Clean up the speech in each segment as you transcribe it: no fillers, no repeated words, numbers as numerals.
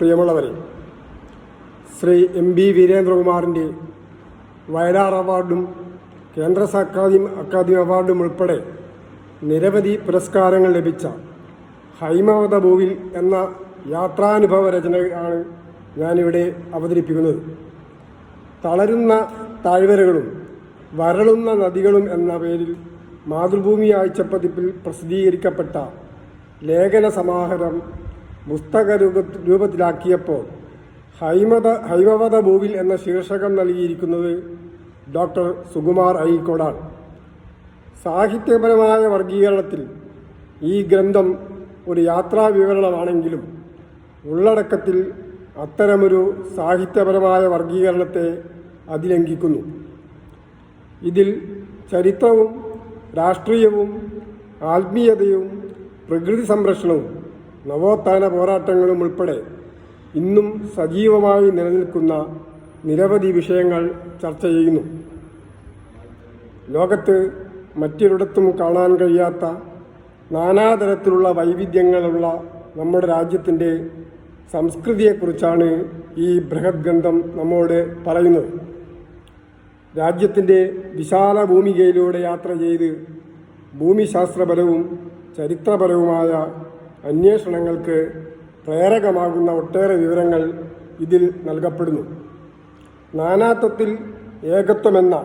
പ്രിയമുള്ളവരെ, ശ്രീ MP വീരേന്ദ്രകുമാറിൻ്റെ വയലാർ അവാർഡും കേന്ദ്ര അക്കാദമി അവാർഡും ഉൾപ്പെടെ നിരവധി പുരസ്കാരങ്ങൾ ലഭിച്ച ഹൈമവത ഭൂവിൽ എന്ന യാത്രാനുഭവ രചനയാണ് ഞാനിവിടെ അവതരിപ്പിക്കുന്നത്. തളരുന്ന താഴ്വരകളും വരളുന്ന നദികളും എന്ന പേരിൽ മാതൃഭൂമി ആഴ്ചപ്പതിപ്പിൽ പ്രസിദ്ധീകരിക്കപ്പെട്ട ലേഖന സമാഹാരം പുസ്തക രൂപത്തിലാക്കിയപ്പോൾ ഹൈമവത ഭൂവിൽ എന്ന ശീർഷകം നൽകിയിരിക്കുന്നത് ഡോക്ടർ സുകുമാർ അഴീക്കോടാണ്. സാഹിത്യപരമായ വർഗീകരണത്തിൽ ഈ ഗ്രന്ഥം ഒരു യാത്രാ വിവരണമാണെങ്കിലും ഉള്ളടക്കത്തിൽ അത്തരമൊരു സാഹിത്യപരമായ വർഗീകരണത്തെ അതിലംഘിക്കുന്നു. ഇതിൽ ചരിത്രവും രാഷ്ട്രീയവും ആത്മീയതയും പ്രകൃതി സംരക്ഷണവും നവോത്ഥാന പോരാട്ടങ്ങളും ഉൾപ്പെടെ ഇന്നും സജീവമായി നിലനിൽക്കുന്ന നിരവധി വിഷയങ്ങൾ ചർച്ച ചെയ്യുന്നു. ലോകത്ത് മറ്റൊരിടത്തും കാണാൻ കഴിയാത്ത നാനാതരത്തിലുള്ള വൈവിധ്യങ്ങളുള്ള നമ്മുടെ രാജ്യത്തിൻ്റെ സംസ്കൃതിയെക്കുറിച്ചാണ് ഈ ബൃഹത് ഗ്രന്ഥം നമ്മോട് പറയുന്നത്. രാജ്യത്തിൻ്റെ വിശാല ഭൂമികയിലൂടെ യാത്ര ചെയ്ത് ഭൂമിശാസ്ത്രപരവും ചരിത്രപരവുമായ അന്വേഷണങ്ങൾക്ക് പ്രേരകമാകുന്ന ഒട്ടേറെ വിവരങ്ങൾ ഇതിൽ നൽകപ്പെടുന്നു. നാനാത്വത്തിൽ ഏകത്വമെന്ന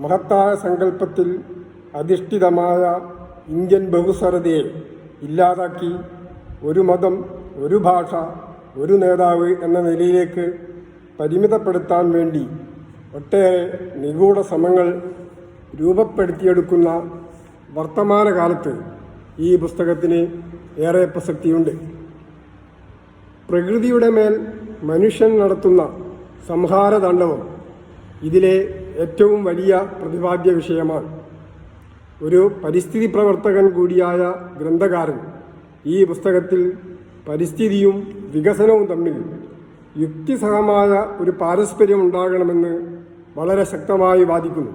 മഹത്തായ സങ്കല്പത്തിൽ അധിഷ്ഠിതമായ ഇന്ത്യൻ ബഹുസ്വരതയെ ഇല്ലാതാക്കി ഒരു മതം, ഒരു ഭാഷ, ഒരു നേതാവ് എന്ന നിലയിലേക്ക് പരിമിതപ്പെടുത്താൻ വേണ്ടി ഒട്ടേറെ നിഗൂഢ ശ്രമങ്ങൾ രൂപപ്പെടുത്തിയെടുക്കുന്ന വർത്തമാനകാലത്ത് ഈ പുസ്തകത്തിന് ഏറെ പ്രസക്തിയുണ്ട്. പ്രകൃതിയുടെ മേൽ മനുഷ്യൻ നടത്തുന്ന സംഹാരതാണ്ഡവം ഇതിലെ ഏറ്റവും വലിയ പ്രതിപാദ്യ വിഷയമാണ്. ഒരു പരിസ്ഥിതി പ്രവർത്തകൻ കൂടിയായ ഗ്രന്ഥകാരൻ ഈ പുസ്തകത്തിൽ പരിസ്ഥിതിയും വികസനവും തമ്മിൽ യുക്തിസഹമായ ഒരു പാരസ്പര്യം ഉണ്ടാകണമെന്ന് വളരെ ശക്തമായി വാദിക്കുന്നു.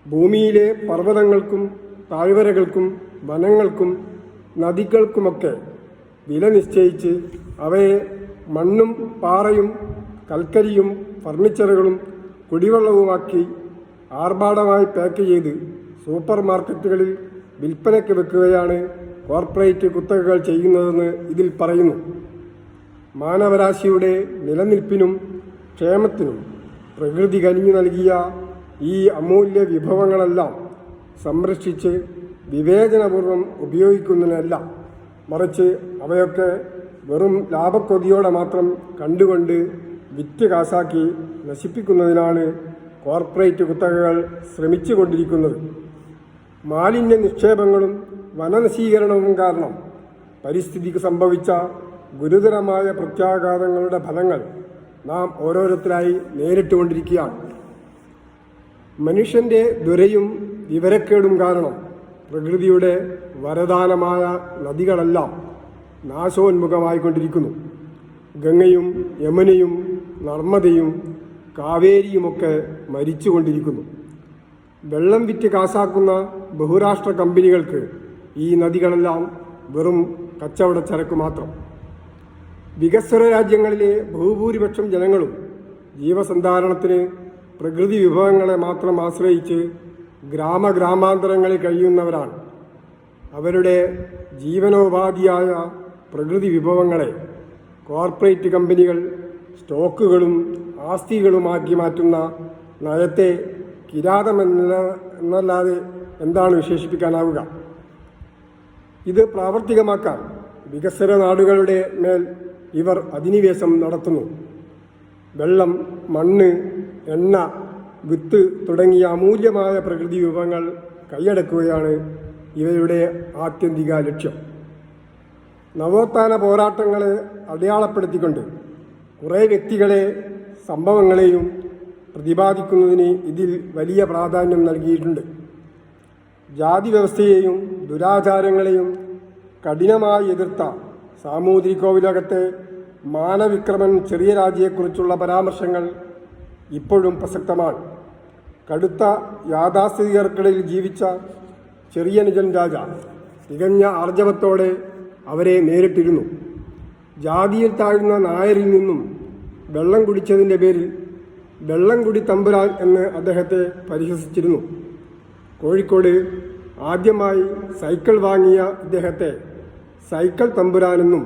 ഭൂമിയിലെ പർവ്വതങ്ങൾക്കും താഴ്വരകൾക്കും വനങ്ങൾക്കും നദികൾക്കുമൊക്കെ വില നിശ്ചയിച്ച് അവയെ മണ്ണും പാറയും കൽക്കരിയും ഫർണിച്ചറുകളും കുടിവെള്ളവുമാക്കി ആർഭാടമായി പാക്ക് ചെയ്ത് സൂപ്പർ മാർക്കറ്റുകളിൽ വിൽപ്പനയ്ക്ക് വെക്കുകയാണ് കോർപ്പറേറ്റ് കുത്തകകൾ ചെയ്യുന്നതെന്ന് ഇതിൽ പറയുന്നു. മാനവരാശിയുടെ നിലനിൽപ്പിനും ക്ഷേമത്തിനും പ്രകൃതി കനിഞ്ഞു നൽകിയ ഈ അമൂല്യ വിഭവങ്ങളെല്ലാം സംരക്ഷിച്ച് വിവേചനപൂർവം ഉപയോഗിക്കുന്നതിനല്ല, മറിച്ച് അവയൊക്കെ വെറും ലാഭക്കൊതിയോടെ മാത്രം കണ്ടുകൊണ്ട് വിറ്റ് കാശാക്കി നശിപ്പിക്കുന്നതിനാണ് കോർപ്പറേറ്റ് കുത്തകകൾ ശ്രമിച്ചുകൊണ്ടിരിക്കുന്നത്. മാലിന്യ നിക്ഷേപങ്ങളും വനനശീകരണവും കാരണം പരിസ്ഥിതിക്ക് സംഭവിച്ച ഗുരുതരമായ പ്രത്യാഘാതങ്ങളുടെ ഫലങ്ങൾ നാം ഓരോരുത്തരായി നേരിട്ടുകൊണ്ടിരിക്കുകയാണ്. മനുഷ്യൻ്റെ ദുരയും വിവരക്കേടും കാരണം പ്രകൃതിയുടെ വരദാനമായ നദികളെല്ലാം നാശോന്മുഖമായിക്കൊണ്ടിരിക്കുന്നു. ഗംഗയും യമുനയും നർമ്മദയും കാവേരിയുമൊക്കെ മരിച്ചുകൊണ്ടിരിക്കുന്നു. വെള്ളം വിറ്റ് കാശാക്കുന്ന ബഹുരാഷ്ട്ര കമ്പനികൾക്ക് ഈ നദികളെല്ലാം വെറും കച്ചവടച്ചരക്ക് മാത്രം. വികസ്വര രാജ്യങ്ങളിലെ ബഹുഭൂരിപക്ഷം ജനങ്ങളും ജീവസന്ധാരണത്തിന് പ്രകൃതി വിഭവങ്ങളെ മാത്രം ആശ്രയിച്ച് ഗ്രാമാന്തരങ്ങളിൽ കഴിയുന്നവരാണ്. അവരുടെ ജീവനോപാധിയായ പ്രകൃതി വിഭവങ്ങളെ കോർപ്പറേറ്റ് കമ്പനികൾ സ്റ്റോക്കുകളും ആസ്തികളുമാക്കി മാറ്റുന്ന നയത്തെ കിരാതമെന്നല്ലാതെ എന്താണ് വിശേഷിപ്പിക്കാനാവുക? ഇത് പ്രാവർത്തികമാക്കാൻ വികസ്വര നാടുകളുടെ മേൽ ഇവർ അധിനിവേശം നടത്തുന്നു. വെള്ളം, മണ്ണ്, എണ്ണ, വിത്ത് തുടങ്ങിയ അമൂല്യമായ പ്രകൃതി വിഭവങ്ങൾ കൈയടക്കുകയാണ് ഇവയുടെ ആത്യന്തിക ലക്ഷ്യം. നവോത്ഥാന പോരാട്ടങ്ങളെ അടയാളപ്പെടുത്തിക്കൊണ്ട് കുറേ വ്യക്തികളെ, സംഭവങ്ങളെയും പ്രതിപാദിക്കുന്നതിന് ഇതിൽ വലിയ പ്രാധാന്യം നൽകിയിട്ടുണ്ട്. ജാതി വ്യവസ്ഥയെയും ദുരാചാരങ്ങളെയും കഠിനമായി എതിർത്ത സാമൂതിരിക്കോവിലകത്തെ മാനവിക്രമൻ ചെറിയ രാജയെക്കുറിച്ചുള്ള പരാമർശങ്ങൾ ഇപ്പോഴും പ്രസക്തമാണ്. കടുത്ത യാഥാസ്ഥിതികർക്കിടയിൽ ജീവിച്ച ചെറിയ നിജൻ രാജ തികഞ്ഞ ആർജവത്തോടെ അവരെ നേരിട്ടിരുന്നു. ജാതിയിൽ താഴ്ന്ന നായരിൽ നിന്നും വെള്ളം കുടിച്ചതിൻ്റെ പേരിൽ വെള്ളംകുടി തമ്പുരാൻ എന്ന് അദ്ദേഹത്തെ പരിഹസിച്ചിരുന്നു. കോഴിക്കോട് ആദ്യമായി സൈക്കിൾ വാങ്ങിയ ഇദ്ദേഹത്തെ സൈക്കിൾ തമ്പുരാനെന്നും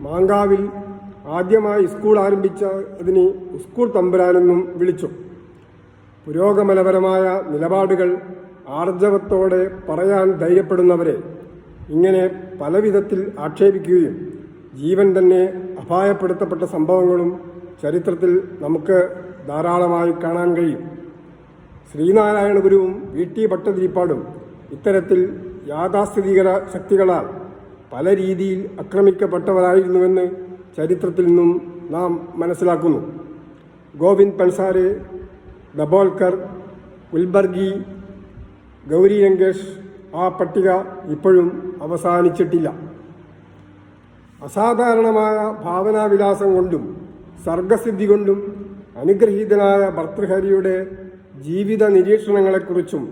മാങ്കാവിൽ ആദ്യമായി സ്കൂൾ ആരംഭിച്ചതിന് സ്കൂൾ തമ്പുരാനെന്നും വിളിച്ചു. പുരോഗമനപരമായ നിലപാടുകൾ ആർജവത്തോടെ പറയാൻ ധൈര്യപ്പെടുന്നവരെ ഇങ്ങനെ പലവിധത്തിൽ ആക്ഷേപിക്കുകയും ജീവൻ തന്നെ അപായപ്പെടുത്തപ്പെട്ട സംഭവങ്ങളും ചരിത്രത്തിൽ നമുക്ക് ധാരാളമായി കാണാൻ കഴിയും. ശ്രീനാരായണ ഗുരുവും VT ഭട്ടതിരിപ്പാടും ഇത്തരത്തിൽ യാഥാസ്ഥിതികര ശക്തികളാൽ പല രീതിയിൽ ആക്രമിക്കപ്പെട്ടവരായിരുന്നുവെന്ന് ചരിത്രത്തിൽ നിന്നും നാം മനസ്സിലാക്കുന്നു. ഗോവിന്ദ് പൻസാരെ, ദബോൽക്കർ, കുൽബർഗി, ഗൗരി ലങ്കേഷ്, ആ പട്ടിക ഇപ്പോഴും അവസാനിച്ചിട്ടില്ല. അസാധാരണമായ ഭാവനാവിലാസം കൊണ്ടും സർഗസിദ്ധി കൊണ്ടും അനുഗ്രഹീതനായ ഭർതൃഹരിയുടെ ജീവിത നിരീക്ഷണങ്ങളെക്കുറിച്ചും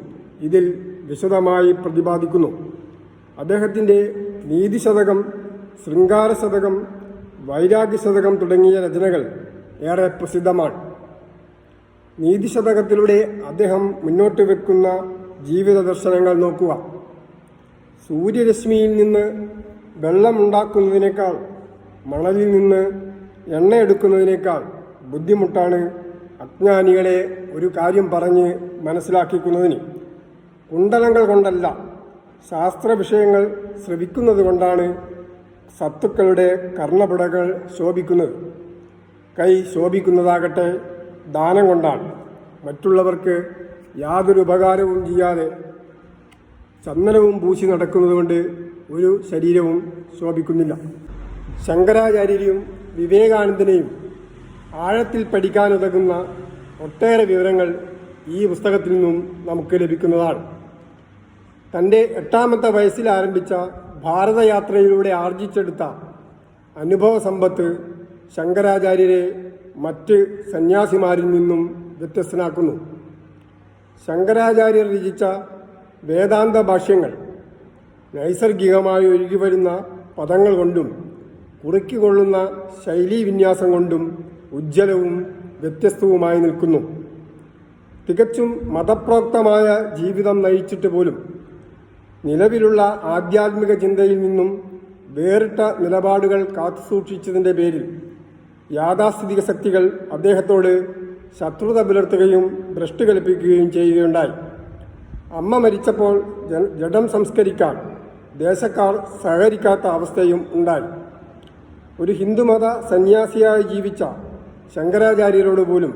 ഇതിൽ വിശദമായി പ്രതിപാദിക്കുന്നു. അദ്ദേഹത്തിൻ്റെ നീതിശതകം, ശൃംഗാരശതകം, വൈരാഗ്യശതകം തുടങ്ങിയ രചനകൾ ഏറെ പ്രസിദ്ധമാണ്. നീതിശതകത്തിലൂടെ അദ്ദേഹം മുന്നോട്ട് വെക്കുന്ന ജീവിത ദർശനങ്ങൾ നോക്കുക. സൂര്യരശ്മിയിൽ നിന്ന് വെള്ളമുണ്ടാക്കുന്നതിനേക്കാൾ മണലിൽ നിന്ന് എണ്ണ എടുക്കുന്നതിനേക്കാൾ ബുദ്ധിമുട്ടാണ് അജ്ഞാനികളെ ഒരു കാര്യം പറഞ്ഞ് മനസ്സിലാക്കിക്കുന്നതിന്. കുണ്ടലങ്ങൾ കൊണ്ടല്ല, ശാസ്ത്ര വിഷയങ്ങൾ ശ്രവിക്കുന്നത് കൊണ്ടാണ് സത്തുക്കളുടെ കർണപുടകൾ ശോഭിക്കുന്നത്. കൈ ശോഭിക്കുന്നതാകട്ടെ ദാനം കൊണ്ടാണ്. മറ്റുള്ളവർക്ക് യാതൊരു ഉപകാരവും ചെയ്യാതെ ചന്ദനവും പൂശി നടക്കുന്നതുകൊണ്ട് ഒരു ശരീരവും ശോഭിക്കുന്നില്ല. ശങ്കരാചാര്യരെയും വിവേകാനന്ദനെയും ആഴത്തിൽ പഠിക്കാനുതകുന്ന ഒട്ടേറെ വിവരങ്ങൾ ഈ പുസ്തകത്തിൽ നിന്നും നമുക്ക് ലഭിക്കുന്നതാണ്. തൻ്റെ 8ാമത്തെ വയസ്സിൽ ആരംഭിച്ച ഭാരതയാത്രയിലൂടെ ആർജിച്ചെടുത്ത അനുഭവ സമ്പത്ത് ശങ്കരാചാര്യരെ മറ്റ് സന്യാസിമാരിൽ നിന്നും വ്യത്യസ്തനാക്കുന്നു. ശങ്കരാചാര്യർ രചിച്ച വേദാന്ത ഭാഷ്യങ്ങൾ നൈസർഗികമായി ഒഴുകിവരുന്ന പദങ്ങൾ കൊണ്ടും കുറുക്കിക്കൊള്ളുന്ന ശൈലീവിന്യാസം കൊണ്ടും ഉജ്ജ്വലവും വ്യത്യസ്തവുമായി നിൽക്കുന്നു. തികച്ചും മതപ്രോക്തമായ ജീവിതം നയിച്ചിട്ട് പോലും നിലവിലുള്ള ആധ്യാത്മിക ചിന്തയിൽ നിന്നും വേറിട്ട നിലപാടുകൾ കാത്തുസൂക്ഷിച്ചതിൻ്റെ പേരിൽ യാഥാസ്ഥിതിക ശക്തികൾ അദ്ദേഹത്തോട് ശത്രുത പുലർത്തുകയും ഭ്രഷ്ട് കൽപ്പിക്കുകയും ചെയ്യുകയുണ്ടായി. അമ്മ മരിച്ചപ്പോൾ ജഡം സംസ്കരിക്കാൻ ദേശക്കാർ സഹകരിക്കാത്ത അവസ്ഥയും ഉണ്ടായി. ഒരു ഹിന്ദുമത സന്യാസിയായി ജീവിച്ച ശങ്കരാചാര്യരോട് പോലും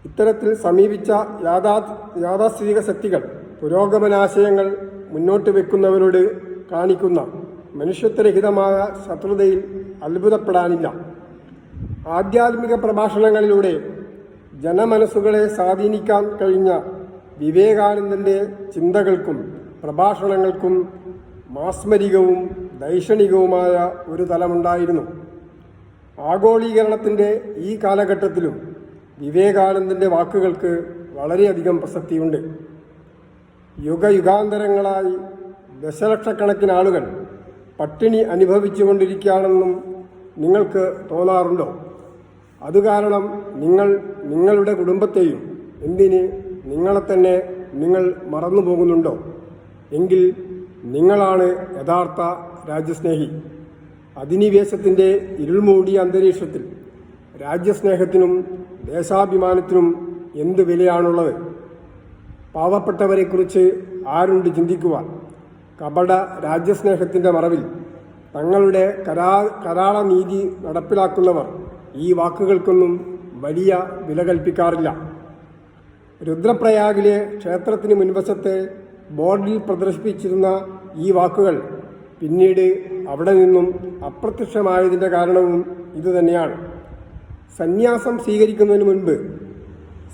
ഇത്തരത്തിൽ സമീപിച്ച യാഥാസ്ഥിതിക ശക്തികൾ പുരോഗമനാശയങ്ങൾ മുന്നോട്ട് വെക്കുന്നവരോട് കാണിക്കുന്ന മനുഷ്യത്വരഹിതമായ ശത്രുതയിൽ അത്ഭുതപ്പെടാനില്ല. ആധ്യാത്മിക പ്രഭാഷണങ്ങളിലൂടെ ജനമനസ്സുകളെ സ്വാധീനിക്കാൻ കഴിഞ്ഞ വിവേകാനന്ദൻ്റെ ചിന്തകൾക്കും പ്രഭാഷണങ്ങൾക്കും മാസ്മരികവും ദൈക്ഷണികവുമായ ഒരു തലമുണ്ടായിരുന്നു. ആഗോളീകരണത്തിൻ്റെ ഈ കാലഘട്ടത്തിലും വിവേകാനന്ദൻ്റെ വാക്കുകൾക്ക് വളരെയധികം പ്രസക്തിയുണ്ട്. യുഗയുഗാന്തരങ്ങളായി ദശലക്ഷക്കണക്കിന് ആളുകൾ പട്ടിണി അനുഭവിച്ചുകൊണ്ടിരിക്കുകയാണെന്നും നിങ്ങൾക്ക് തോന്നാറുണ്ടോ? അതുകാരണം നിങ്ങളുടെ കുടുംബത്തെയും എന്തിന് നിങ്ങളെ തന്നെ നിങ്ങൾ മറന്നു പോകുന്നുണ്ടോ? എങ്കിൽ നിങ്ങളാണ് യഥാർത്ഥ രാജ്യസ്നേഹി. അധിനിവേശത്തിൻ്റെ ഇരുൾമൂടിയ അന്തരീക്ഷത്തിൽ രാജ്യസ്നേഹത്തിനും ദേശാഭിമാനത്തിനും എന്ത് വിലയാണുള്ളത്? പാവപ്പെട്ടവരെക്കുറിച്ച് ആരുണ്ട് ചിന്തിക്കുവാൻ? കപട രാജ്യസ്നേഹത്തിൻ്റെ മറവിൽ തങ്ങളുടെ കരാള നീതി നടപ്പിലാക്കുന്നവർ ഈ വാക്കുകൾക്കൊന്നും വലിയ വില കൽപ്പിക്കാറില്ല. രുദ്രപ്രയാഗിലെ ക്ഷേത്രത്തിന് മുൻവശത്തെ ബോർഡിൽ പ്രദർശിപ്പിച്ചിരുന്ന ഈ വാക്കുകൾ പിന്നീട് അവിടെ നിന്നും അപ്രത്യക്ഷമായതിൻ്റെ കാരണവും ഇതുതന്നെയാണ്. സന്യാസം സ്വീകരിക്കുന്നതിന് മുൻപ്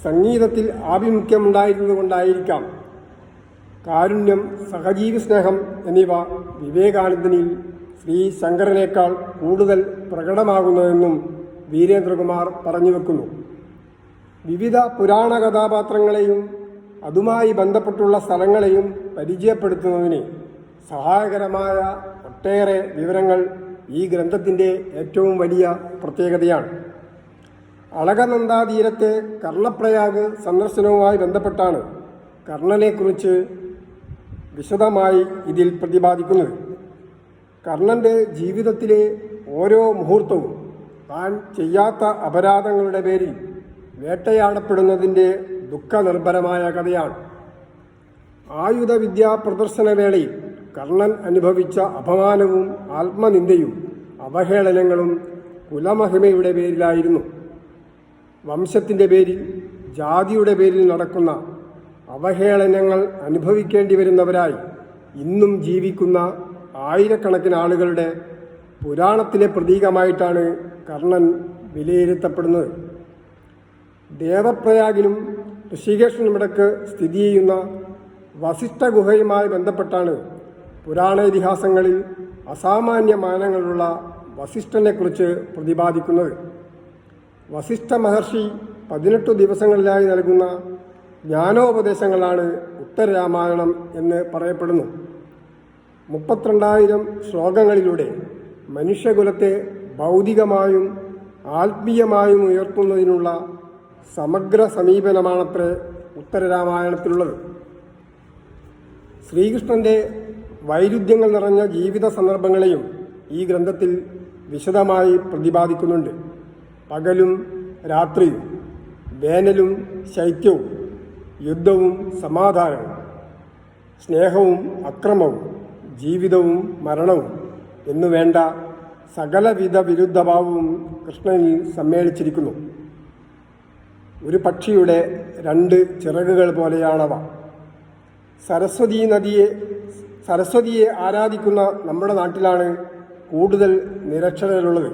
സംഗീതത്തിൽ ആഭിമുഖ്യമുണ്ടായിരുന്നത് കൊണ്ടായിരിക്കാം കാരുണ്യം, സഹജീവി സ്നേഹം എന്നിവ വിവേകാനന്ദനിൽ ശ്രീ ശങ്കരനേക്കാൾ കൂടുതൽ പ്രകടമാകുന്നതെന്നും വീരേന്ദ്രകുമാർ പറഞ്ഞു വെക്കുന്നു. വിവിധ പുരാണ കഥാപാത്രങ്ങളെയും അതുമായി ബന്ധപ്പെട്ടുള്ള സ്ഥലങ്ങളെയും പരിചയപ്പെടുത്തുന്നതിന് സഹായകരമായ ഒട്ടേറെ വിവരങ്ങൾ ഈ ഗ്രന്ഥത്തിൻ്റെ ഏറ്റവും വലിയ പ്രത്യേകതയാണ്. അളകനന്ദാതീരത്തെ കർണപ്രയാഗ് സന്ദർശനവുമായി ബന്ധപ്പെട്ടാണ് കർണനെക്കുറിച്ച് വിശദമായി ഇതിൽ പ്രതിപാദിക്കുന്നത്. കർണൻ്റെ ജീവിതത്തിലെ ഓരോ മുഹൂർത്തവും താൻ ചെയ്യാത്ത അപരാധങ്ങളുടെ പേരിൽ വേട്ടയാടപ്പെടുന്നതിൻ്റെ ദുഃഖനിർഭരമായ കഥയാണ്. ആയുധവിദ്യാ പ്രദർശനവേളയിൽ കർണൻ അനുഭവിച്ച അപമാനവും ആത്മനിന്ദയും അവഹേളനങ്ങളും കുലമഹിമയുടെ പേരിലായിരുന്നു. വംശത്തിൻ്റെ പേരിൽ, ജാതിയുടെ പേരിൽ നടക്കുന്ന അവഹേളനങ്ങൾ അനുഭവിക്കേണ്ടി വരുന്നവരായി ഇന്നും ജീവിക്കുന്ന ആയിരക്കണക്കിന് ആളുകളുടെ പുരാണത്തിലെ പ്രതീകമായിട്ടാണ് കർണൻ വിലയിരുത്തപ്പെടുന്നത്. ദേവപ്രയാഗിനും ഋഷികേശിനുമിടക്ക് സ്ഥിതി ചെയ്യുന്ന വസിഷ്ഠ ഗുഹയുമായി ബന്ധപ്പെട്ടാണ് പുരാണ ഇതിഹാസങ്ങളിൽ അസാമാന്യ മാനങ്ങളുള്ള വസിഷ്ഠനെക്കുറിച്ച് പ്രതിപാദിക്കുന്നത്. വസിഷ്ഠ മഹർഷി 18 ദിവസങ്ങളിലായി നൽകുന്ന ജ്ഞാനോപദേശങ്ങളാണ് ഉത്തരരാമായണം എന്ന് പറയപ്പെടുന്നു. 32,000 ശ്ലോകങ്ങളിലൂടെ മനുഷ്യകുലത്തെ ഭൗതികമായും ആത്മീയമായും ഉയർത്തുന്നതിനുള്ള സമഗ്ര സമീപനമാണത്രേ ഉത്തരരാമായണത്തിലുള്ളത്. ശ്രീകൃഷ്ണൻ്റെ വൈരുദ്ധ്യങ്ങൾ നിറഞ്ഞ ജീവിത സന്ദർഭങ്ങളെയും ഈ ഗ്രന്ഥത്തിൽ വിശദമായി പ്രതിപാദിക്കുന്നുണ്ട്. പകലും രാത്രിയും, വേനലും ശൈത്യവും, യുദ്ധവും സമാധാനവും, സ്നേഹവും അക്രമവും, ജീവിതവും മരണവും എന്നുവേണ്ട സകലവിധ വിരുദ്ധഭാവവും കൃഷ്ണനിൽ സമ്മേളിച്ചിരിക്കുന്നു. ഒരു പക്ഷിയുടെ 2 ചിറകുകൾ പോലെയാണവ. സരസ്വതിയെ ആരാധിക്കുന്ന നമ്മുടെ നാട്ടിലാണ് കൂടുതൽ നിരക്ഷരരുള്ളത്.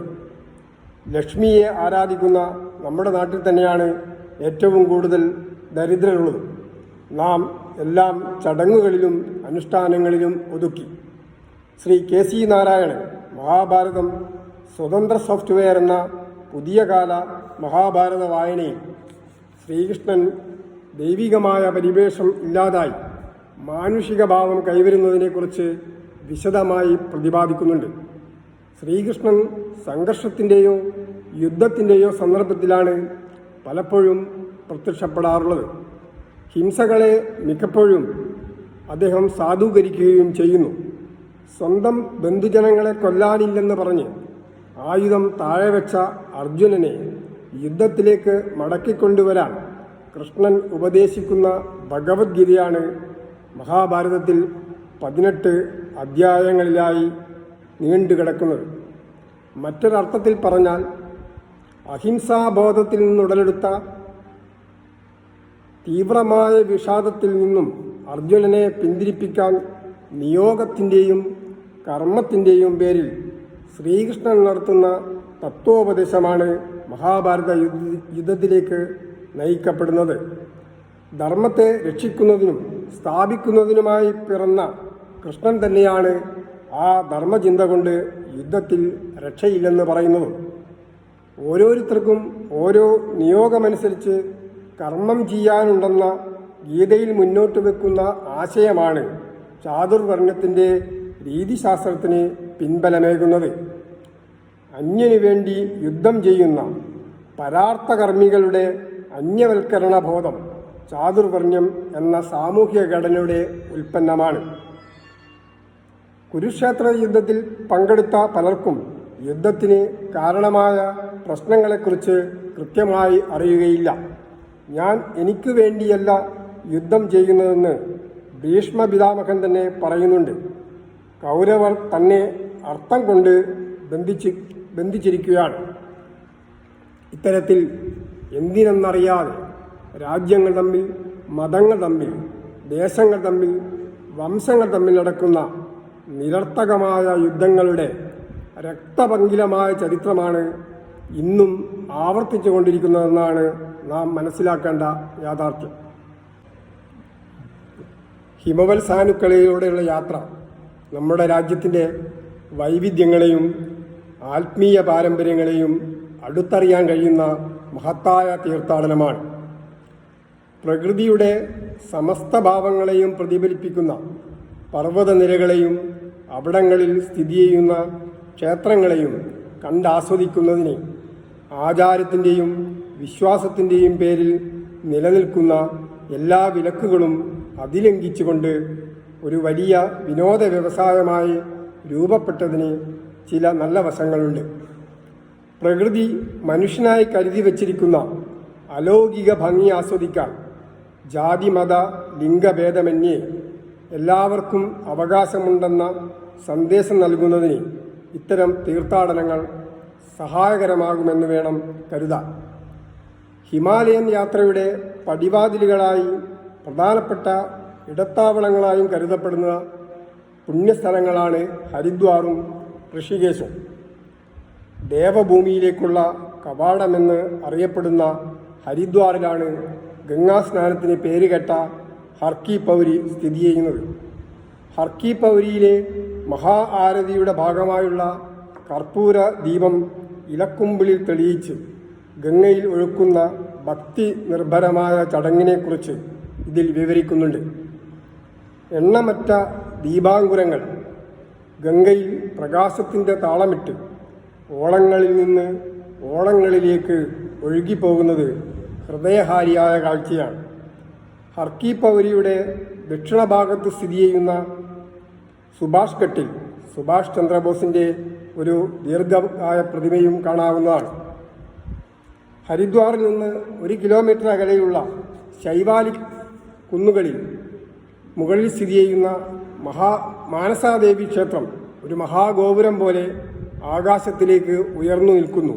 ലക്ഷ്മിയെ ആരാധിക്കുന്ന നമ്മുടെ നാട്ടിൽ തന്നെയാണ് ഏറ്റവും കൂടുതൽ ദരിദ്രരുള്ളത്. നാം എല്ലാം ചടങ്ങുകളിലും അനുഷ്ഠാനങ്ങളിലും ഒതുക്കി. ശ്രീ KC നാരായണൻ മഹാഭാരതം സ്വതന്ത്ര സോഫ്റ്റ്വെയർ എന്ന പുതിയ കാല മഹാഭാരത വായനയിൽ ശ്രീകൃഷ്ണൻ ദൈവികമായ പരിവേഷം ഇല്ലാതായി മാനുഷിക ഭാവം കൈവരുന്നതിനെക്കുറിച്ച് വിശദമായി പ്രതിപാദിക്കുന്നുണ്ട്. ശ്രീകൃഷ്ണൻ സംഘർഷത്തിൻ്റെയോ യുദ്ധത്തിൻ്റെയോ സന്ദർഭത്തിലാണ് പലപ്പോഴും പ്രത്യക്ഷപ്പെടാറുള്ളത്. ഹിംസകളെ മിക്കപ്പോഴും അദ്ദേഹം സാധൂകരിക്കുകയും ചെയ്യുന്നു. സ്വന്തം ബന്ധുജനങ്ങളെ കൊല്ലാനില്ലെന്ന് പറഞ്ഞ് ആയുധം താഴെ വെച്ച അർജുനനെ യുദ്ധത്തിലേക്ക് മടക്കിക്കൊണ്ടുവരാൻ കൃഷ്ണൻ ഉപദേശിക്കുന്ന ഭഗവത്ഗീതയാണ് മഹാഭാരതത്തിൽ 18 അധ്യായങ്ങളിലായി നീണ്ടുകിടക്കുന്നത്. മറ്റൊരർത്ഥത്തിൽ പറഞ്ഞാൽ അഹിംസാബോധത്തിൽ നിന്നുടലെടുത്ത തീവ്രമായ വിഷാദത്തിൽ നിന്നും അർജുനനെ പിന്തിരിപ്പിക്കാൻ നിയോഗത്തിൻ്റെയും കർമ്മത്തിൻ്റെയും പേരിൽ ശ്രീകൃഷ്ണൻ നടത്തുന്ന തത്വോപദേശമാണ് മഹാഭാരത യുദ്ധത്തിലേക്ക് നയിക്കപ്പെടുന്നത്. ധർമ്മത്തെ രക്ഷിക്കുന്നതിനും സ്ഥാപിക്കുന്നതിനുമായി പിറന്ന കൃഷ്ണൻ തന്നെയാണ് ആ ധർമ്മചിന്ത കൊണ്ട് യുദ്ധത്തിൽ രക്ഷയില്ലെന്ന് പറയുന്നതും. ഓരോരുത്തർക്കും ഓരോ നിയോഗമനുസരിച്ച് കർമ്മം ചെയ്യാനുണ്ടെന്ന ഗീതയിൽ മുന്നോട്ട് വെക്കുന്ന ആശയമാണ് ചാതുർവർണ്ണത്തിൻ്റെ രീതിശാസ്ത്രത്തിന് പിൻബലമേകുന്നത്. അന്യനു വേണ്ടി യുദ്ധം ചെയ്യുന്ന പരാർത്ഥകർമ്മികളുടെ അന്യവൽക്കരണ ബോധം ചാതുർവർണ്ണ്യം എന്ന സാമൂഹിക ഘടനയുടെ ഉൽപ്പന്നമാണ്. കുരുക്ഷേത്ര യുദ്ധത്തിൽ പങ്കെടുത്ത പലർക്കും യുദ്ധത്തിന് കാരണമായ പ്രശ്നങ്ങളെക്കുറിച്ച് കൃത്യമായി അറിയുകയില്ല. ഞാൻ എനിക്ക് വേണ്ടിയല്ല യുദ്ധം ചെയ്യുന്നതെന്ന് ഭീഷ്മപിതാമഹൻ തന്നെ പറയുന്നുണ്ട്. കൗരവർ തന്നെ അർത്ഥം കൊണ്ട് ബന്ധിച്ചിരിക്കുകയാണ്. ഇത്തരത്തിൽ എന്തിനെന്നറിയാതെ രാജ്യങ്ങൾ തമ്മിൽ, മതങ്ങൾ തമ്മിൽ, ദേശങ്ങൾ തമ്മിൽ, വംശങ്ങൾ തമ്മിൽ നടക്കുന്ന നിരർത്ഥകമായ യുദ്ധങ്ങളുടെ രക്തപങ്കിലമായ ചരിത്രമാണ് ഇന്നും ആവർത്തിച്ചു കൊണ്ടിരിക്കുന്നതെന്നാണ് നാം മനസ്സിലാക്കേണ്ട യാഥാർത്ഥ്യം. ഹിമവൽ സാനുക്കളിലൂടെയുള്ള യാത്ര നമ്മുടെ രാജ്യത്തിൻ്റെ വൈവിധ്യങ്ങളെയും ആത്മീയ പാരമ്പര്യങ്ങളെയും അടുത്തറിയാൻ കഴിയുന്ന മഹത്തായ തീർത്ഥാടനമാണ്. പ്രകൃതിയുടെ സമസ്ത ഭാവങ്ങളെയും പ്രതിഫലിപ്പിക്കുന്ന പർവ്വതനിരകളെയും അവിടങ്ങളിൽ സ്ഥിതി ചെയ്യുന്ന ക്ഷേത്രങ്ങളെയും കണ്ടാസ്വദിക്കുന്നതിന് ആചാരത്തിൻ്റെയും വിശ്വാസത്തിൻ്റെയും പേരിൽ നിലനിൽക്കുന്ന എല്ലാ വിലക്കുകളും അതിലംഘിച്ചുകൊണ്ട് ഒരു വലിയ വിനോദ വ്യവസായമായി രൂപപ്പെട്ടതിന് ചില നല്ല വശങ്ങളുണ്ട്. പ്രകൃതി മനുഷ്യനായി കരുതി വച്ചിരിക്കുന്ന അലൗകിക ഭംഗി ആസ്വദിക്കാൻ ജാതി മത ലിംഗഭേദമന്യേ എല്ലാവർക്കും അവകാശമുണ്ടെന്ന സന്ദേശം നൽകുന്നതിന് ഇത്തരം തീർത്ഥാടനങ്ങൾ സഹായകരമാകുമെന്ന് വേണം കരുതാൻ. ഹിമാലയൻ യാത്രയുടെ പടിവാതിലുകളായി പ്രധാനപ്പെട്ട ഇടത്താവളങ്ങളായും കരുതപ്പെടുന്ന പുണ്യസ്ഥലങ്ങളാണ് ഹരിദ്വാറും ഋഷികേശും. ദേവഭൂമിയിലേക്കുള്ള കവാടമെന്ന് അറിയപ്പെടുന്ന ഹരിദ്വാറിലാണ് ഗംഗാസ്നാനത്തിന് പേരുകെട്ട ഹർ കി പൗരി സ്ഥിതി ചെയ്യുന്നത്. ഹർ കി പൗരിയിലെ മഹാ ആരതിയുടെ ഭാഗമായുള്ള കർപ്പൂര ദീപം ഇലക്കുമ്പിളിൽ തെളിയിച്ച് ഗംഗയിൽ ഒഴുക്കുന്ന ഭക്തി നിർഭരമായ ചടങ്ങിനെക്കുറിച്ച് ഇതിൽ വിവരിക്കുന്നുണ്ട്. എണ്ണമറ്റ ദീപാങ്കുരങ്ങൾ ഗംഗയിൽ പ്രകാശത്തിൻ്റെ താളമിട്ട് ഓളങ്ങളിൽ നിന്ന് ഓളങ്ങളിലേക്ക് ഒഴുകിപ്പോകുന്നത് ഹൃദയഹാരിയായ കാഴ്ചയാണ്. ഹർ കി പൗരിയുടെ ദക്ഷിണഭാഗത്ത് സ്ഥിതി ചെയ്യുന്ന സുഭാഷ് ഘട്ടിൽ സുഭാഷ് ചന്ദ്രബോസിൻ്റെ ഒരു ദീർഘകായ പ്രതിമയും കാണാവുന്നതാണ്. ഹരിദ്വാറിൽ നിന്ന് 1 കിലോമീറ്റർ അകലെയുള്ള ശൈവാലിക് കുന്നുകളിൽ മുകളിൽ സ്ഥിതി ചെയ്യുന്ന മാനസാദേവി ക്ഷേത്രം ഒരു മഹാഗോപുരം പോലെ ആകാശത്തിലേക്ക് ഉയർന്നു നിൽക്കുന്നു.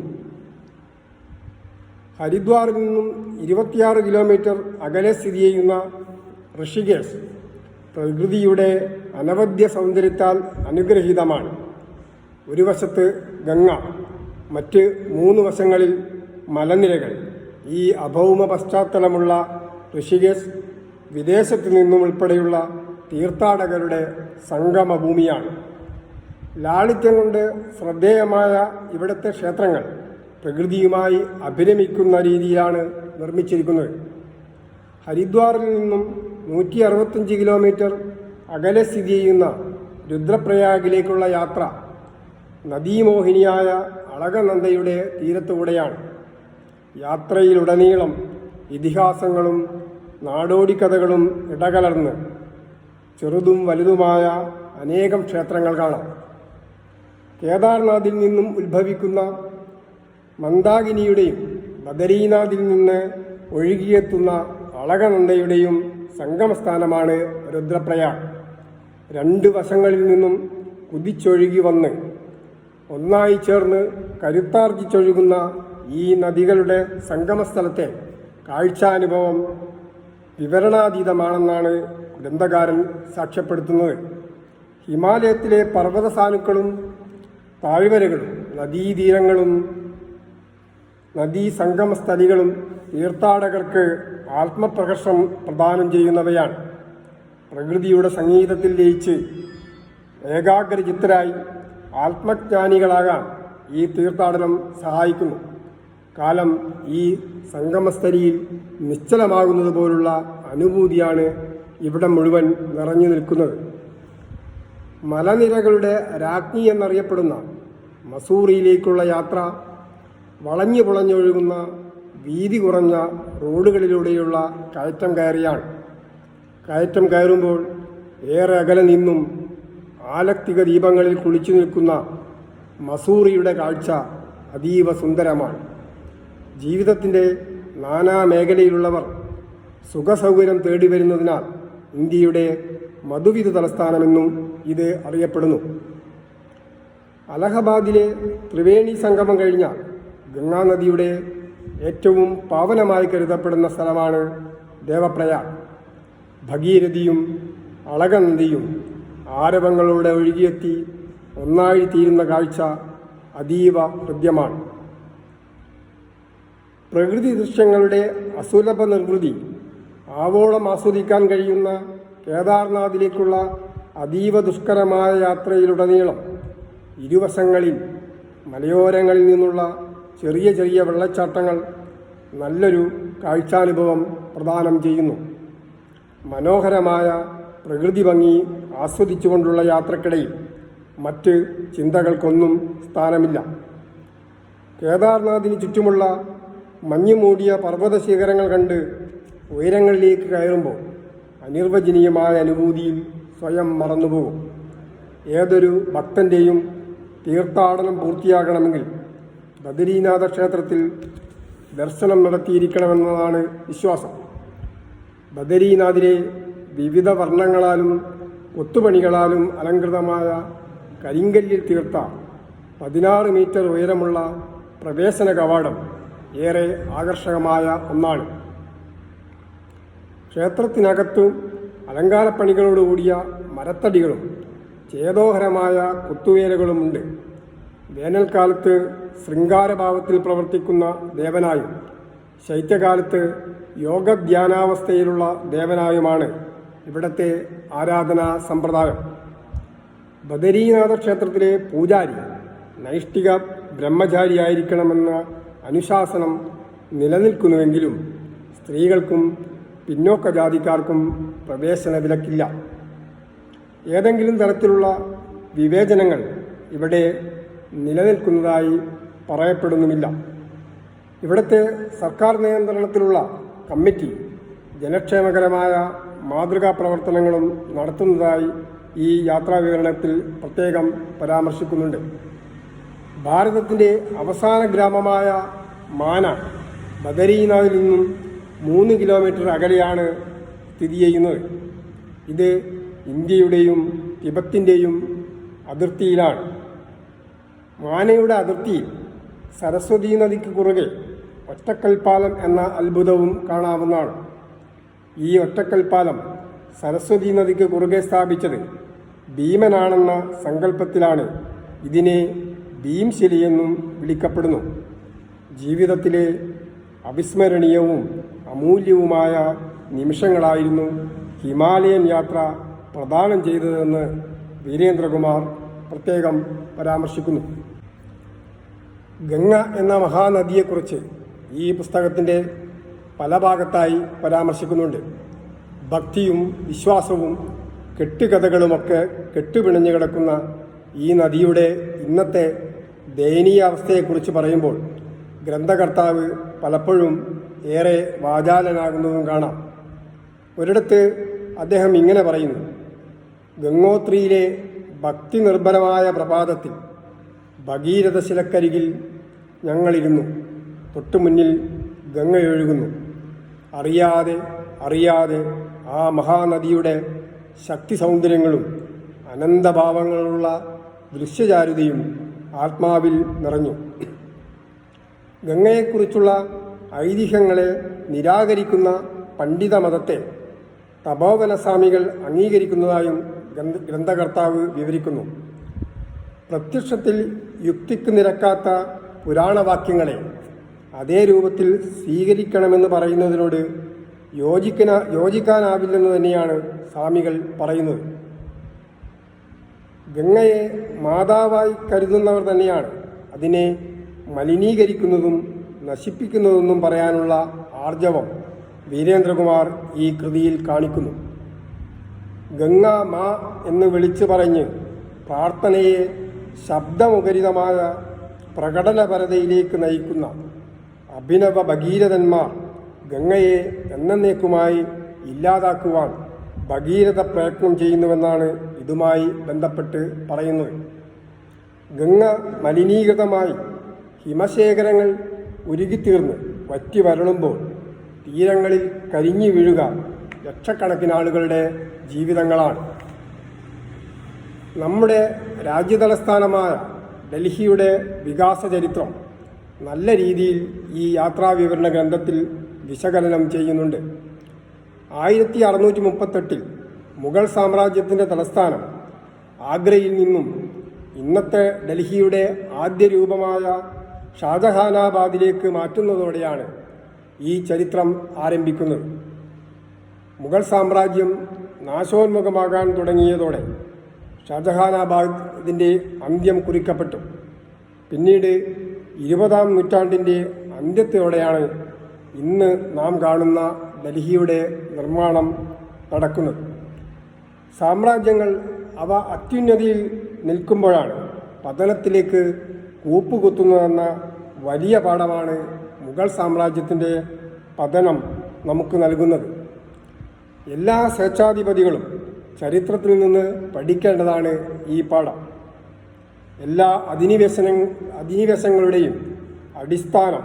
ഹരിദ്വാറിൽ നിന്നും 26 കിലോമീറ്റർ അകലെ സ്ഥിതി ചെയ്യുന്ന ഋഷികേശ് പ്രകൃതിയുടെ അനവദ്യ സൗന്ദര്യത്താൽ അനുഗ്രഹീതമാണ്. ഒരു വശത്ത് ഗംഗ, മറ്റ് 3 വശങ്ങളിൽ മലനിരകൾ. ഈ അഭൗമ പശ്ചാത്തലമുള്ള ഋഷികേശ് വിദേശത്തു നിന്നും ഉൾപ്പെടെയുള്ള തീർത്ഥാടകരുടെ സംഗമഭൂമിയാണ്. ലാളിത്യം കൊണ്ട് ശ്രദ്ധേയമായ ഇവിടുത്തെ ക്ഷേത്രങ്ങൾ പ്രകൃതിയുമായി അഭിരമിക്കുന്ന രീതിയിലാണ് നിർമ്മിച്ചിരിക്കുന്നത്. ഹരിദ്വാറിൽ നിന്നും 165 കിലോമീറ്റർ അകലെ സ്ഥിതി ചെയ്യുന്ന രുദ്രപ്രയാഗിലേക്കുള്ള യാത്ര നദീമോഹിനിയായ അളകനന്ദയുടെ തീരത്തുകൂടെയാണ്. യാത്രയിലുടനീളം ഇതിഹാസങ്ങളും നാടോടിക്കഥകളും ഇടകലർന്ന് ചെറുതും വലുതുമായ അനേകം ക്ഷേത്രങ്ങൾ കാണാം. കേദാർനാഥിൽ നിന്നും ഉത്ഭവിക്കുന്ന മന്ദാകിനിയുടെയും ബദരീനാഥിൽ നിന്ന് ഒഴുകിയെത്തുന്ന അളകനന്ദയുടെയും സംഗമസ്ഥാനമാണ് രുദ്രപ്രയാഗ്. 2 വശങ്ങളിൽ നിന്നും കുതിച്ചൊഴുകി വന്ന് ഒന്നായി ചേർന്ന് കരുത്താർജിച്ചൊഴുകുന്ന ഈ നദികളുടെ സംഗമസ്ഥലത്തെ കാഴ്ചാനുഭവം വിവരണാതീതമാണെന്നാണ് ഗ്രന്ഥകാരൻ സാക്ഷ്യപ്പെടുത്തുന്നത്. ഹിമാലയത്തിലെ പർവ്വതസാനുക്കളും താഴ്വരകളും നദീതീരങ്ങളും നദീസംഗമസ്ഥലികളും തീർത്ഥാടകർക്ക് ആത്മപ്രകർഷം പ്രദാനം ചെയ്യുന്നവയാണ്. പ്രകൃതിയുടെ സംഗീതത്തിൽ ലയിച്ച് ഏകാഗ്രചിത്തരായി ആത്മജ്ഞാനികളാകാൻ ഈ തീർത്ഥാടനം സഹായിക്കുന്നു. കാലം ഈ സംഗമസ്ഥലിയിൽ നിശ്ചലമാകുന്നത് പോലുള്ള അനുഭൂതിയാണ് ഇവിടെ മുഴുവൻ നിറഞ്ഞു നിൽക്കുന്നത്. മലനിരകളുടെ രാജ്ഞി എന്നറിയപ്പെടുന്ന മസൂറിയിലേക്കുള്ള യാത്ര വളഞ്ഞു പുളഞ്ഞൊഴുകുന്ന വീതി കുറഞ്ഞ റോഡുകളിലൂടെയുള്ള കയറ്റം കയറിയാണ്. കയറ്റം കയറുമ്പോൾ ഏറെ അകലെ നിന്നും ആലക്തിക ദീപങ്ങളിൽ കുളിച്ചു നിൽക്കുന്ന മസൂറിയുടെ കാഴ്ച അതീവ സുന്ദരമാണ്. ജീവിതത്തിൻ്റെ നാനാമേഖലയിലുള്ളവർ സുഖസൗകര്യം തേടി വരുന്നതിനാൽ ഇന്ത്യയുടെ മധുവിധ തലസ്ഥാനമെന്നും ഇത് അറിയപ്പെടുന്നു. അലഹബാദിലെ ത്രിവേണി സംഗമം കഴിഞ്ഞ ഗംഗാനദിയുടെ ഏറ്റവും പാവനമായി കരുതപ്പെടുന്ന സ്ഥലമാണ് ദേവപ്രയാഗ്. ഭഗീരഥിയും അളകനദിയും ആരവങ്ങളോടെ ഒഴുകിയെത്തി ഒന്നായി തീരുന്ന കാഴ്ച അതീവ ഹൃദ്യമാണ്. പ്രകൃതി ദൃശ്യങ്ങളുടെ അസുലഭ നിർവൃതി ആവോളം ആസ്വദിക്കാൻ കഴിയുന്ന കേദാർനാഥിലേക്കുള്ള അതീവ ദുഷ്കരമായ യാത്രയിലുടനീളം ഇരുവശങ്ങളിൽ മലയോരങ്ങളിൽ നിന്നുള്ള ചെറിയ ചെറിയ വെള്ളച്ചാട്ടങ്ങൾ നല്ലൊരു കാഴ്ചാനുഭവം പ്രദാനം ചെയ്യുന്നു. മനോഹരമായ പ്രകൃതി ഭംഗി ആസ്വദിച്ചുകൊണ്ടുള്ള യാത്രക്കിടയിൽ മറ്റ് ചിന്തകൾക്കൊന്നും സ്ഥാനമില്ല. കേദാർനാഥിന് ചുറ്റുമുള്ള മഞ്ഞുമൂടിയ പർവ്വത ശിഖരങ്ങൾ കണ്ട് ഉയരങ്ങളിലേക്ക് കയറുമ്പോൾ അനിർവചനീയമായ അനുഭൂതിയിൽ സ്വയം മറന്നുപോകും. ഏതൊരു ഭക്തൻ്റെയും തീർത്ഥാടനം പൂർത്തിയാകണമെങ്കിൽ ബദരീനാഥ ക്ഷേത്രത്തിൽ ദർശനം നടത്തിയിരിക്കണമെന്നതാണ് വിശ്വാസം. ബദരീനാഥിലെ വിവിധ വർണ്ണങ്ങളാലും കൊത്തുപണികളാലും അലങ്കൃതമായ കരിങ്കല്ലിൽ തീർത്ത 16 മീറ്റർ ഉയരമുള്ള പ്രവേശന കവാടം ഏറെ ആകർഷകമായ ഒന്നാണ്. ക്ഷേത്രത്തിനകത്തും അലങ്കാരപ്പണികളോടുകൂടിയ മരത്തടികളും ചേതോഹരമായ കൊത്തുവേലകളുമുണ്ട്. വേനൽക്കാലത്ത് ശൃംഗാരഭാവത്തിൽ പ്രവർത്തിക്കുന്ന ദേവനായും ശൈത്യകാലത്ത് യോഗധ്യാനാവസ്ഥയിലുള്ള ദേവനായുമാണ് ഇവിടത്തെ ആരാധനാ സമ്പ്രദായം. ബദരീനാഥ ക്ഷേത്രത്തിലെ പൂജാരി നൈഷ്ഠിക ബ്രഹ്മചാരിയായിരിക്കണമെന്ന അനുശാസനം നിലനിൽക്കുന്നുവെങ്കിലും സ്ത്രീകൾക്കും പിന്നോക്ക ജാതിക്കാർക്കും പ്രവേശന വിലക്കില്ല. ഏതെങ്കിലും തരത്തിലുള്ള വിവേചനങ്ങൾ ഇവിടെ നിലനിൽക്കുന്നതായി പറയപ്പെടുന്നുമില്ല. ഇവിടുത്തെ സർക്കാർ നിയന്ത്രണത്തിലുള്ള കമ്മിറ്റി ജനക്ഷേമകരമായ മാതൃകാ പ്രവർത്തനങ്ങളും നടത്തുന്നതായി ഈ യാത്രാവിവരണത്തിൽ പ്രത്യേകം പരാമർശിക്കുന്നുണ്ട്. ഭാരതത്തിൻ്റെ അവസാന ഗ്രാമമായ മാന ബദരീനാഥിൽ നിന്നും 3 കിലോമീറ്റർ അകലെയാണ് സ്ഥിതി ചെയ്യുന്നത്. ഇത് ഇന്ത്യയുടെയും തിബത്തിൻ്റെയും അതിർത്തിയിലാണ്. മാനയുടെ അതിർത്തിയിൽ സരസ്വതീ നദിക്ക് കുറുകെ ഒറ്റക്കൽപ്പാലം എന്ന അത്ഭുതവും കാണാവുന്നതാണ്. ഈ ഒറ്റക്കൽപ്പാലം സരസ്വതീ നദിക്ക് കുറുകെ സ്ഥാപിച്ചത് ഭീമനാണെന്ന സങ്കല്പത്തിലാണ് ഇതിനെ ഭീംശിലയെന്നും വിളിക്കപ്പെടുന്നു. ജീവിതത്തിലെ അവിസ്മരണീയവും അമൂല്യവുമായ നിമിഷങ്ങളായിരുന്നു ഹിമാലയൻ യാത്ര പ്രദാനം ചെയ്തതെന്ന് വീരേന്ദ്രകുമാർ പ്രത്യേകം പരാമർശിക്കുന്നു. ഗംഗ എന്ന മഹാനദിയെക്കുറിച്ച് ഈ പുസ്തകത്തിൻ്റെ പല ഭാഗത്തായി പരാമർശിക്കുന്നുണ്ട്. ഭക്തിയും വിശ്വാസവും കെട്ടുകഥകളുമൊക്കെ കെട്ടുപിണഞ്ഞു കിടക്കുന്ന ഈ നദിയുടെ ഇന്നത്തെ ദയനീയ അവസ്ഥയെക്കുറിച്ച് പറയുമ്പോൾ ഗ്രന്ഥകർത്താവ് പലപ്പോഴും ഏറെ വാചാലനാകുന്നതും കാണാം. ഒരിടത്ത് അദ്ദേഹം ഇങ്ങനെ പറയുന്നു: ഗംഗോത്രിയിലെ ഭക്തി നിർഭരമായ പ്രഭാതത്തിൽ ഭഗീരഥ ശിലക്കരികിൽ ഞങ്ങളിരുന്നു. തൊട്ടുമുന്നിൽ ഗംഗയൊഴുകുന്നു. അറിയാതെ ആ മഹാനദിയുടെ ശക്തി സൗന്ദര്യങ്ങളും അനന്തഭാവങ്ങളുള്ള ദൃശ്യചാരുതയും ആത്മാവിൽ നിറഞ്ഞു. ഗംഗയെക്കുറിച്ചുള്ള ഐതിഹ്യങ്ങളെ നിരാകരിക്കുന്ന പണ്ഡിത മതത്തെ തപോവനസ്വാമികൾ അംഗീകരിക്കുന്നതായും ഗ്രന്ഥകർത്താവ് വിവരിക്കുന്നു. പ്രത്യക്ഷത്തിൽ യുക്തിക്ക് നിരക്കാത്ത പുരാണവാക്യങ്ങളെ അതേ രൂപത്തിൽ സ്വീകരിക്കണമെന്ന് പറയുന്നതിനോട് യോജിക്കാനാവില്ലെന്ന് തന്നെയാണ് സ്വാമികൾ പറയുന്നത്. ഗംഗയെ മാതാവായി കരുതുന്നവർ തന്നെയാണ് അതിനെ മലിനീകരിക്കുന്നതും നശിപ്പിക്കുന്നതെന്നും പറയാനുള്ള ആർജവം വീരേന്ദ്രകുമാർ ഈ കൃതിയിൽ കാണിക്കുന്നു. ഗംഗ മാ എന്ന് വിളിച്ചു പറഞ്ഞ് പ്രാർത്ഥനയെ ശബ്ദമുഖരിതമായ പ്രകടനപരതയിലേക്ക് നയിക്കുന്ന അഭിനവ ഭഗീരഥന്മാർ ഗംഗയെ എന്നേക്കുമായി ഇല്ലാതാക്കുവാൻ ഭഗീരഥ പ്രയത്നം ചെയ്യുന്നുവെന്നാണ് ഇതുമായി ബന്ധപ്പെട്ട് പറയുന്നത്. ഗംഗ മലിനീകൃതമായി ഹിമശേഖരങ്ങൾ ഉരുകിത്തീർന്ന് വറ്റി വരളുമ്പോൾ തീരങ്ങളിൽ കരിഞ്ഞു വീഴുക ലക്ഷക്കണക്കിന് ആളുകളുടെ ജീവിതങ്ങളാണ്. നമ്മുടെ രാജ്യതലസ്ഥാനമായ ഡൽഹിയുടെ വികാസ ചരിത്രം നല്ല രീതിയിൽ ഈ യാത്രാവിവരണ ഗ്രന്ഥത്തിൽ വിശകലനം ചെയ്യുന്നുണ്ട്. 1638 മുഗൾ സാമ്രാജ്യത്തിൻ്റെ തലസ്ഥാനം ആഗ്രയിൽ നിന്നും ഇന്നത്തെ ഡൽഹിയുടെ ആദ്യ രൂപമായ ഷാജഹാനാബാദിലേക്ക് മാറ്റുന്നതോടെയാണ് ഈ ചരിത്രം ആരംഭിക്കുന്നത്. മുഗൾ സാമ്രാജ്യം നാശോന്മുഖമാകാൻ തുടങ്ങിയതോടെ ഷാജഹാനാബാദിൻ്റെ അന്ത്യം കുറിക്കപ്പെട്ടു. പിന്നീട് 20-ാം നൂറ്റാണ്ടിൻ്റെ അന്ത്യത്തോടെയാണ് ഇന്ന് നാം കാണുന്ന ഡൽഹിയുടെ നിർമ്മാണം നടക്കുന്നത്. സാമ്രാജ്യങ്ങൾ അവ അത്യുന്നതിയിൽ നിൽക്കുമ്പോഴാണ് പതനത്തിലേക്ക് കൂപ്പുകുത്തുന്നതെന്ന വലിയ പാഠമാണ് മുഗൾ സാമ്രാജ്യത്തിൻ്റെ പതനം നമുക്ക് നൽകുന്നത്. എല്ലാ സ്വേച്ഛാധിപതികളും ചരിത്രത്തിൽ നിന്ന് പഠിക്കേണ്ടതാണ് ഈ പാഠം. എല്ലാ അധിനിവേശങ്ങളുടെയും അടിസ്ഥാനം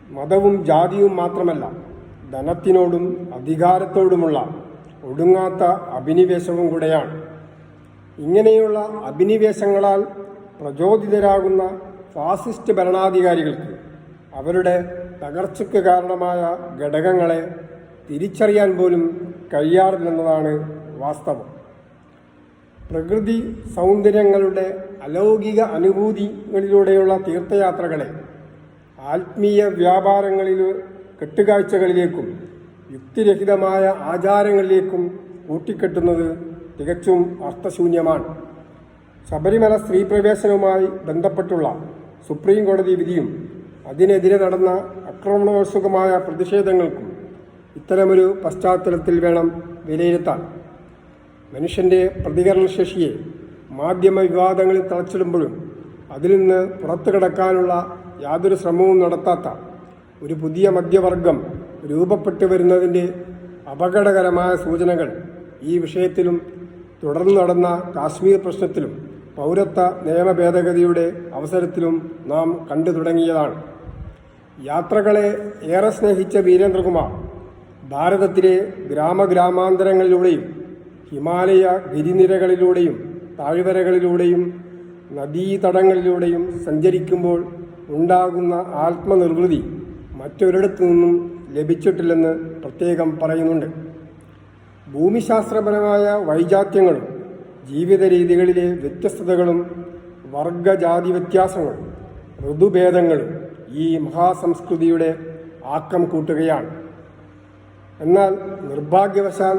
മതവും ജാതിയും മാത്രമല്ല, ധനത്തിനോടും അധികാരത്തോടുമുള്ള ഒടുങ്ങാത്ത അഭിനിവേശവും കൂടെയാണ്. ഇങ്ങനെയുള്ള അഭിനിവേശങ്ങളാൽ പ്രചോദിതരാകുന്ന ഫാസിസ്റ്റ് ഭരണാധികാരികൾക്ക് അവരുടെ തകർച്ചയ്ക്ക് കാരണമായ ഘടകങ്ങളെ തിരിച്ചറിയാൻ പോലും കഴിയാറില്ലെന്നതാണ് വാസ്തവം. പ്രകൃതി സൗന്ദര്യങ്ങളുടെ അലൗകിക അനുഭൂതികളിലൂടെയുള്ള തീർത്ഥയാത്രകളെ ആത്മീയ വ്യാപാരങ്ങളിലും കെട്ടുകാഴ്ചകളിലേക്കും യുക്തിരഹിതമായ ആചാരങ്ങളിലേക്കും കൂട്ടിക്കെട്ടുന്നത് തികച്ചും അർത്ഥശൂന്യമാണ്. ശബരിമല സ്ത്രീ പ്രവേശനവുമായി ബന്ധപ്പെട്ടുള്ള സുപ്രീം കോടതി വിധിയും അതിനെതിരെ നടന്ന ആക്രമണോത്സുകമായ പ്രതിഷേധങ്ങൾക്കും ഇത്തരമൊരു പശ്ചാത്തലത്തിൽ വേണം വിലയിരുത്താൻ. മനുഷ്യൻ്റെ പ്രതികരണശേഷിയെ മാധ്യമ വിവാദങ്ങളിൽ തളച്ചിടുമ്പോഴും അതിൽ നിന്ന് പുറത്തു കടക്കാനുള്ള യാതൊരു ശ്രമവും നടത്താത്ത ഒരു പുതിയ മധ്യവർഗം രൂപപ്പെട്ടു വരുന്നതിൻ്റെ അപകടകരമായ സൂചനകൾ ഈ വിഷയത്തിലും തുടർന്ന് നടന്ന കാശ്മീർ പ്രശ്നത്തിലും പൗരത്വ നിയമ ഭേദഗതിയുടെ അവസരത്തിലും നാം കണ്ടു തുടങ്ങിയതാണ്. യാത്രകളെ ഏറെ സ്നേഹിച്ച വീരേന്ദ്രകുമാർ ഭാരതത്തിലെ ഗ്രാമാന്തരങ്ങളിലൂടെയും ഹിമാലയ ഗിരിനിരകളിലൂടെയും താഴ്വരകളിലൂടെയും നദീതടങ്ങളിലൂടെയും സഞ്ചരിക്കുമ്പോൾ ഉണ്ടാകുന്ന ആത്മനിർവൃതി മറ്റൊരിടത്തു നിന്നും ലഭിച്ചിട്ടില്ലെന്ന് പ്രത്യേകം പറയുന്നുണ്ട്. ഭൂമിശാസ്ത്രപരമായ വൈജാത്യങ്ങളും ജീവിത രീതികളിലെ വ്യത്യസ്തതകളും വർഗജാതി വ്യത്യാസങ്ങളും ഋതുഭേദങ്ങളും ഈ മഹാസംസ്കൃതിയുടെ ആക്കം കൂട്ടുകയാണ്. എന്നാൽ നിർഭാഗ്യവശാൽ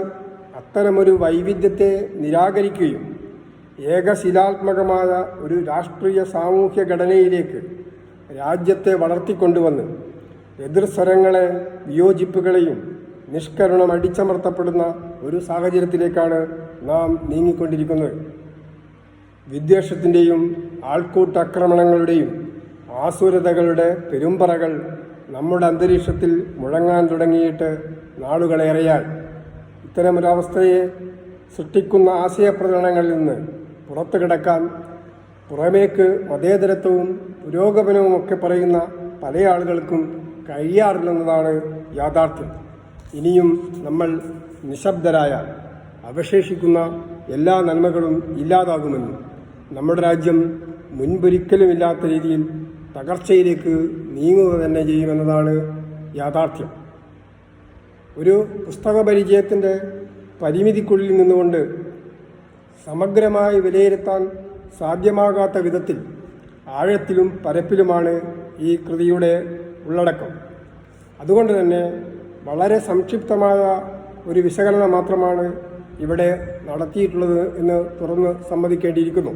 അത്തരമൊരു വൈവിധ്യത്തെ നിരാകരിക്കുകയും ഏകശിലാത്മകമായ ഒരു രാഷ്ട്രീയ സാമൂഹ്യ ഘടനയിലേക്ക് രാജ്യത്തെ വളർത്തിക്കൊണ്ടുവന്ന് എതിർസ്വരങ്ങളെ വിയോജിപ്പുകളെയും നിഷ്കരുണം അടിച്ചമർത്തപ്പെടുന്ന ഒരു സാഹചര്യത്തിലേക്കാണ് നാം നീങ്ങിക്കൊണ്ടിരിക്കുന്നത്. വിദ്വേഷത്തിൻ്റെയും ആൾക്കൂട്ടാക്രമണങ്ങളുടെയും ആസുരതകളുടെ പെരുമ്പറകൾ നമ്മുടെ അന്തരീക്ഷത്തിൽ മുഴങ്ങാൻ തുടങ്ങിയിട്ട് നാളുകളേറെയായി. ഇത്തരമൊരവസ്ഥയെ സൃഷ്ടിക്കുന്ന ആശയപ്രചരണങ്ങളിൽ നിന്ന് പുറത്തു കിടക്കാൻ പുറമേക്ക് മതേതരത്വവും പുരോഗമനവും ഒക്കെ പറയുന്ന പല ആളുകൾക്കും കഴിയാറില്ലെന്നതാണ് യാഥാർത്ഥ്യം. ഇനിയും നമ്മൾ നിശബ്ദരായാൽ അവശേഷിക്കുന്ന എല്ലാ നന്മകളും ഇല്ലാതാകുമെന്നും നമ്മുടെ രാജ്യം മുൻപൊരിക്കലുമില്ലാത്ത രീതിയിൽ തകർച്ചയിലേക്ക് നീങ്ങുക തന്നെ ചെയ്യുമെന്നതാണ് യാഥാർത്ഥ്യം. ഒരു പുസ്തക പരിചയത്തിൻ്റെ പരിമിതിക്കുള്ളിൽ നിന്നുകൊണ്ട് സമഗ്രമായി വിലയിരുത്താൻ സാധ്യമാകാത്ത വിധത്തിൽ ആഴത്തിലും പരപ്പിലുമാണ് ഈ കൃതിയുടെ ഉള്ളടക്കം. അതുകൊണ്ട് തന്നെ വളരെ സംക്ഷിപ്തമായ ഒരു വിശകലനം മാത്രമാണ് ഇവിടെ നടത്തിയിട്ടുള്ളത് എന്ന് തുറന്ന് സമ്മതിക്കേണ്ടിയിരിക്കുന്നു.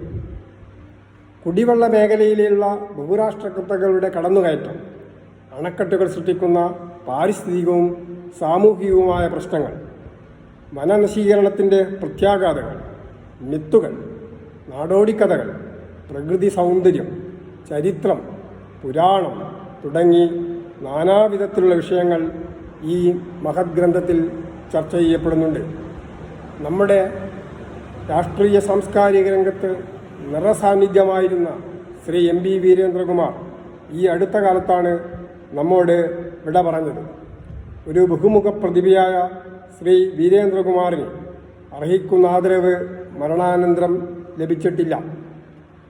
കുടിവെള്ള മേഖലയിലുള്ള ബഹുരാഷ്ട്ര കുത്തകകളുടെ കടന്നുകയറ്റം, അണക്കെട്ടുകൾ സൃഷ്ടിക്കുന്ന പാരിസ്ഥിതികവും സാമൂഹികവുമായ പ്രശ്നങ്ങൾ, വനനശീകരണത്തിൻ്റെ പ്രത്യാഘാതങ്ങൾ, മിത്തുകൾ, നാടോടിക്കഥകൾ, പ്രകൃതി സൗന്ദര്യം, ചരിത്രം, പുരാണം തുടങ്ങി നാനാവിധത്തിലുള്ള വിഷയങ്ങൾ ഈ മഹത് ഗ്രന്ഥത്തിൽ ചർച്ച ചെയ്യപ്പെടുന്നുണ്ട്. നമ്മുടെ രാഷ്ട്രീയ സാംസ്കാരിക രംഗത്ത് നിറസാന്നിധ്യമായിരുന്ന ശ്രീ MP വീരേന്ദ്രകുമാർ ഈ അടുത്ത കാലത്താണ് നമ്മോട് വിട പറഞ്ഞത്. ഒരു ബഹുമുഖ പ്രതിഭയായ ശ്രീ വീരേന്ദ്രകുമാറിന് അർഹിക്കുന്ന ആദരവ് മരണാനന്തരം ലഭിച്ചിട്ടില്ല.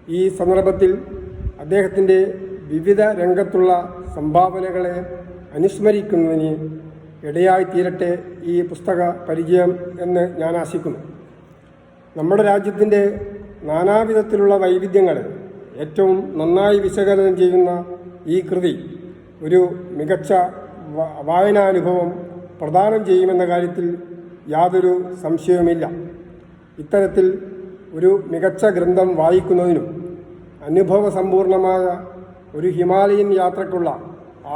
ഈ സന്ദർഭത്തിൽ അദ്ദേഹത്തിൻ്റെ വിവിധ രംഗത്തുള്ള സംഭാവനകളെ അനുസ്മരിക്കുന്നതിന് ഇടയായിത്തീരട്ടെ ഈ പുസ്തക പരിചയം എന്ന് ഞാൻ ആശിക്കുന്നു. നമ്മുടെ രാജ്യത്തിൻ്റെ നാനാവിധത്തിലുള്ള വൈവിധ്യങ്ങളെ ഏറ്റവും നന്നായി വിശകലനം ചെയ്യുന്ന ഈ കൃതി ഒരു മികച്ച വായനാനുഭവം പ്രദാനം ചെയ്യുമെന്ന കാര്യത്തിൽ യാതൊരു സംശയവുമില്ല. ഇത്തരത്തിൽ ഒരു മികച്ച ഗ്രന്ഥം വായിക്കുന്നതിനും അനുഭവസമ്പൂർണമായ ഒരു ഹിമാലയൻ യാത്രയ്ക്കുള്ള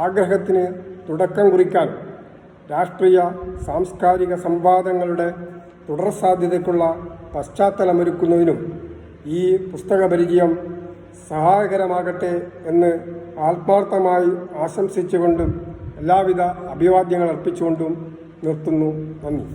ആഗ്രഹത്തിന് തുടക്കം കുറിക്കാൻ രാഷ്ട്രീയ സാംസ്കാരിക സംവാദങ്ങളുടെ തുടർസാധ്യതയ്ക്കുള്ള പശ്ചാത്തലമൊരുക്കുന്നതിനും ഈ പുസ്തക പരിചയം സഹായകരമാകട്ടെ എന്ന് ആത്മാർത്ഥമായി ആശംസിച്ചുകൊണ്ടും എല്ലാവിധ അഭിവാദ്യങ്ങൾ അർപ്പിച്ചുകൊണ്ടും നിർത്തുന്നു. നന്ദി.